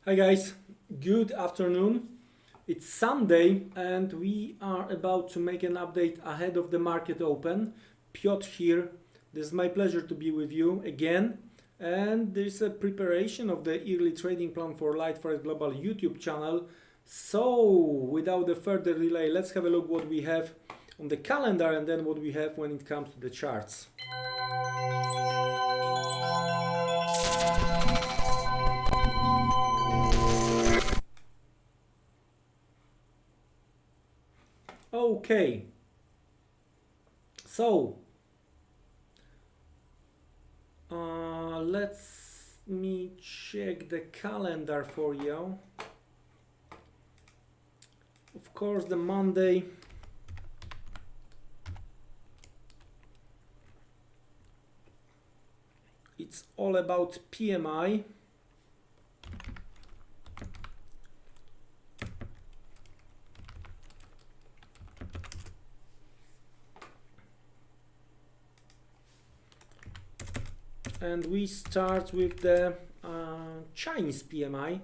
Hi guys, good afternoon. It's Sunday and we are about to make an update ahead of the market open. Piotr here. This is my pleasure to be with you again. And there's a preparation of the yearly trading plan for Light Forex Global YouTube channel. So without a further delay, let's have a look what we have on the calendar and then what we have when it comes to the charts. Okay, so let me check the calendar for you. Of course, the Monday it's all about PMI. And we start with the Chinese PMI,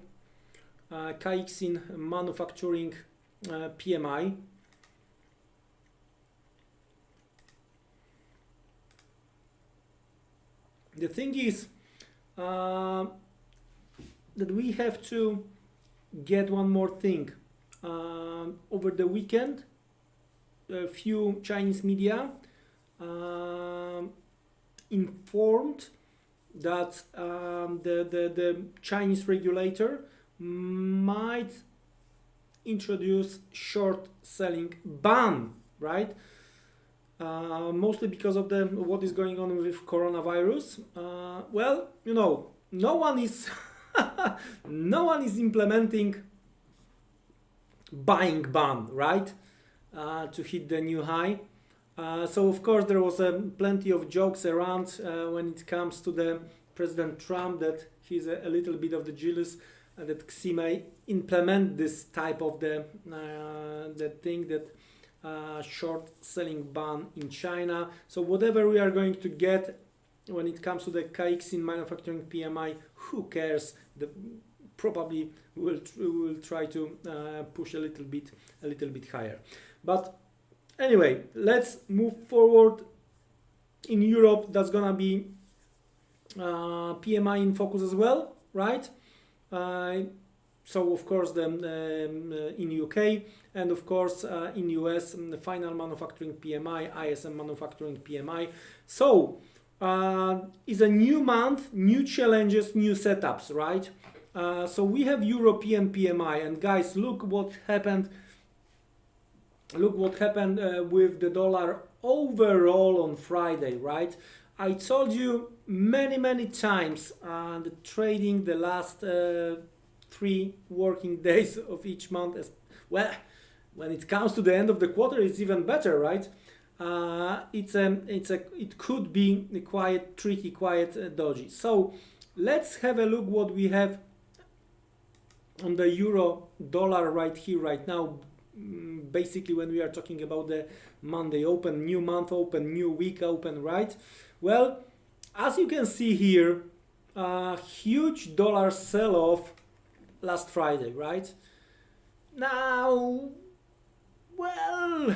Caixin Manufacturing PMI. The thing is that we have to get one more thing. Over the weekend, a few Chinese media informed that the Chinese regulator might introduce short selling ban, right? Mostly because of what is going on with coronavirus. Well, you know, no one is no one is implementing buying ban, right? To hit the new high. So of course there was plenty of jokes around when it comes to the President Trump that he's a little bit of the jealous that Xi may implement this type of the thing that short selling ban in China. So whatever we are going to get when it comes to the Caixin Manufacturing PMI, who cares? Probably will try to push a little bit higher, but anyway, let's move forward. In Europe, that's gonna be PMI in focus as well, right? So of course in UK and of course in US the final manufacturing PMI, ISM manufacturing PMI. So it's a new month, new challenges, new setups, right? So we have European PMI, and guys, look what happened. Look what happened with the dollar overall on Friday, right? I told you many times the trading the last 3 working days of each month as well. When it comes to the end of the quarter, it's even better, right? It could be quite tricky, quite dodgy. So let's have a look what we have on the euro dollar right here, right now. Basically, when we are talking about the Monday open, new month open, new week open, right? Well, as you can see here, huge dollar sell-off last Friday, right? Now, well,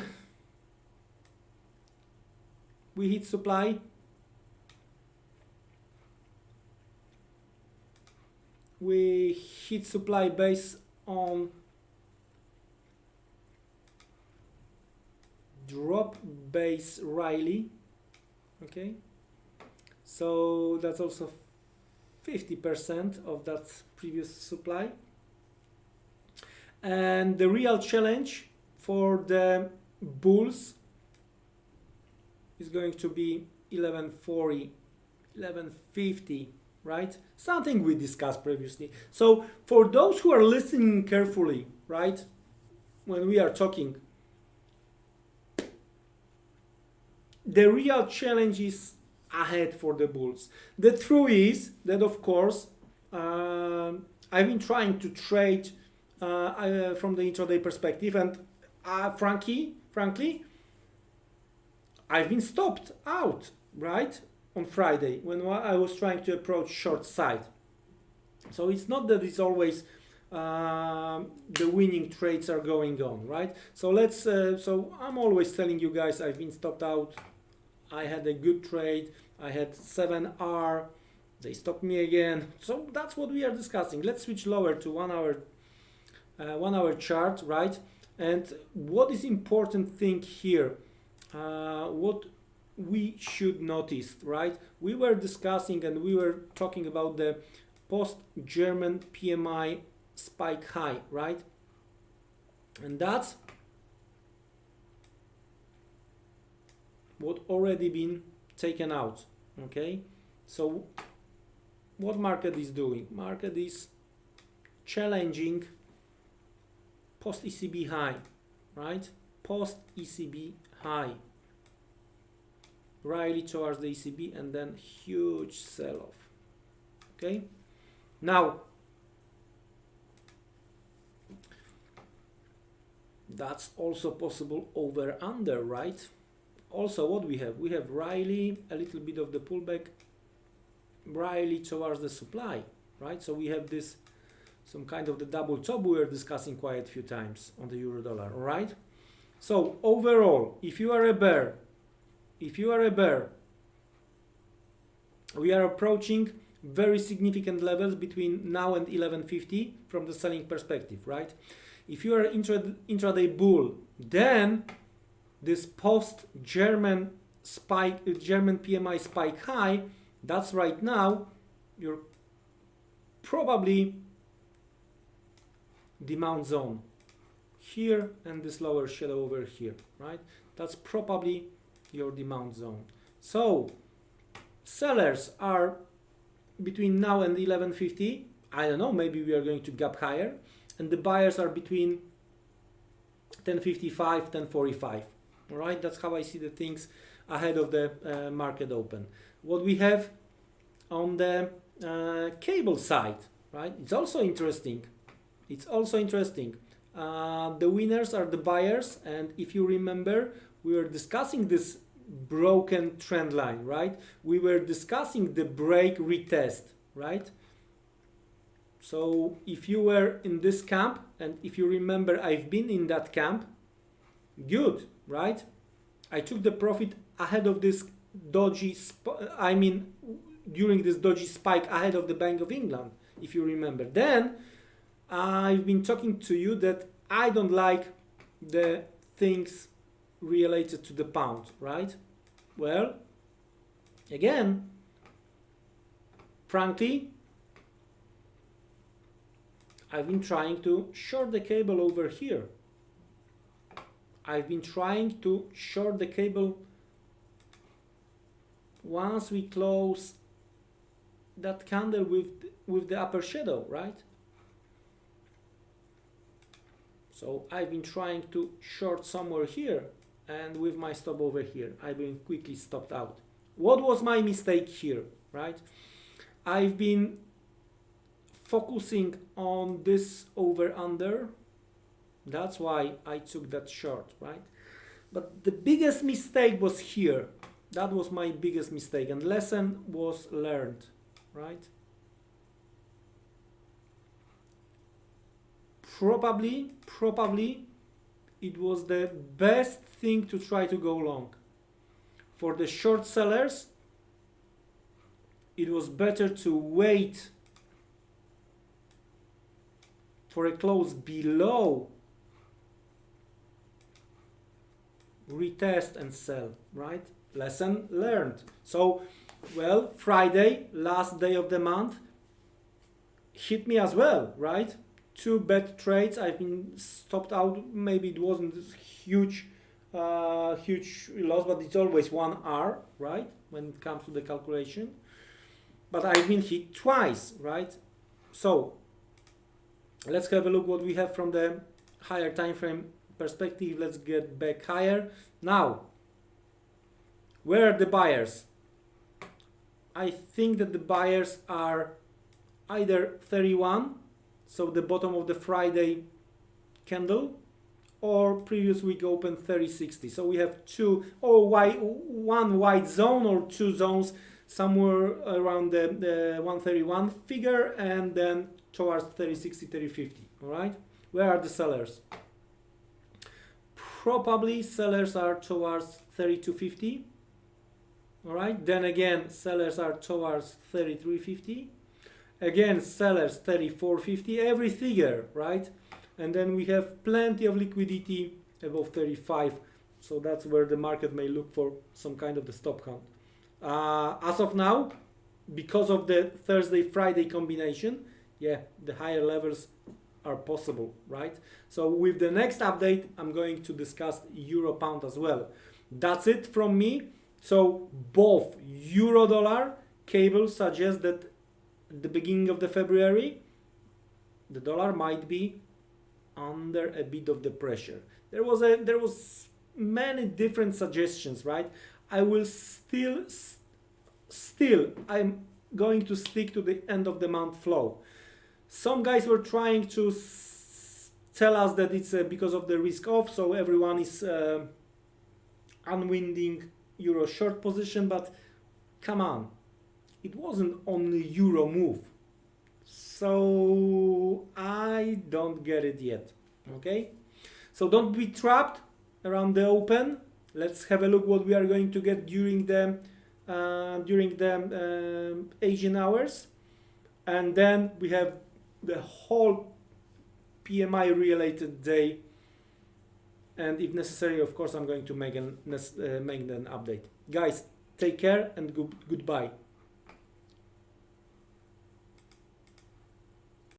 we hit supply. We hit supply based on drop base Riley, okay, so that's also 50% of that previous supply, and the real challenge for the bulls is going to be 1140, 1150, right? Something we discussed previously. So for those who are listening carefully, right, when we are talking, the real challenge is ahead for the bulls. The truth is that, of course, I've been trying to trade from the intraday perspective, and frankly, I've been stopped out, right, on Friday when I was trying to approach short side. So it's not that it's always the winning trades are going on, right? So let's so I'm always telling you guys, I've been stopped out. I had a good trade, I had 7R, they stopped me again. So that's what we are discussing. Let's switch lower to 1 hour chart, right? And what is important thing here, what we should notice, right? We were discussing and we were talking about the post-German PMI spike high, right? And that's what already been taken out, okay? So what market is doing? Market is challenging post ECB high, right? Post ECB high, rally towards the ECB and then huge sell-off, okay? Now that's also possible over under, right? Also what we have rally, a little bit of the pullback, rally towards the supply, right? So we have this some kind of the double top we were discussing quite a few times on the euro dollar, right? So overall, if you are a bear, we are approaching very significant levels between now and 1150 from the selling perspective, right? If you are intraday bull, then this post-German spike, German PMI spike high, that's right now, you're probably demand zone here and this lower shadow over here, right? That's probably your demand zone. So sellers are between now and 1150. I don't know, maybe we are going to gap higher. And the buyers are between 1055, 1045. All right, that's how I see the things ahead of the market open. What we have on the cable side, right? It's also interesting. The winners are the buyers, and if you remember, we were discussing this broken trend line, right? We were discussing the break retest, right? So if you were in this camp, and if you remember, I've been in that camp, good, right? I took the profit ahead of this dodgy, during this dodgy spike ahead of the Bank of England, if you remember. Then I've been talking to you that I don't like the things related to the pound, right? Well, again, frankly, I've been trying to short the cable over here. I've been trying to short the cable once we close that candle with the upper shadow, right? So I've been trying to short somewhere here, and with my stop over here, I've been quickly stopped out. What was my mistake here, right? I've been focusing on this over under. That's why I took that short, right? But the biggest mistake was here. That was my biggest mistake, and lesson was learned, right? Probably it was the best thing to try to go long. For the short sellers, it was better to wait for a close below, retest and sell, right? Lesson learned. So, well, Friday, last day of the month, hit me as well, right? 2 bad trades. I've been stopped out. Maybe it wasn't huge loss, but it's always 1 hour, right? When it comes to the calculation. But I've been hit twice, right? So let's have a look what we have from the higher time frame perspective. Let's get back higher. Now, where are the buyers? I think that the buyers are either 31, so the bottom of the Friday candle, or previous week open 3060. So we have one white zone or 2 zones somewhere around the 131 figure, and then towards 3060, 3050. All right, where are the sellers? Probably sellers are towards 3250. All right, then again sellers are towards 3350. Again sellers 3450, every figure, right? And then we have plenty of liquidity above 35, so that's where the market may look for some kind of the stop count. As of now, because of the Thursday-Friday combination, yeah, the higher levels are possible, right? So with the next update, I'm going to discuss euro pound as well. That's it from me. So both euro dollar cable suggests that at the beginning of the February, the dollar might be under a bit of the pressure. There was many different suggestions, right? I will still I'm going to stick to the end of the month flow. Some guys were trying to tell us that it's because of the risk off, so everyone is unwinding euro short position, but come on, it wasn't only euro move, so I don't get it yet. Okay, so don't be trapped around the open. Let's have a look what we are going to get during the Asian hours, and then we have the whole PMI related day, and if necessary, of course, I'm going to make an update. Guys, take care and goodbye.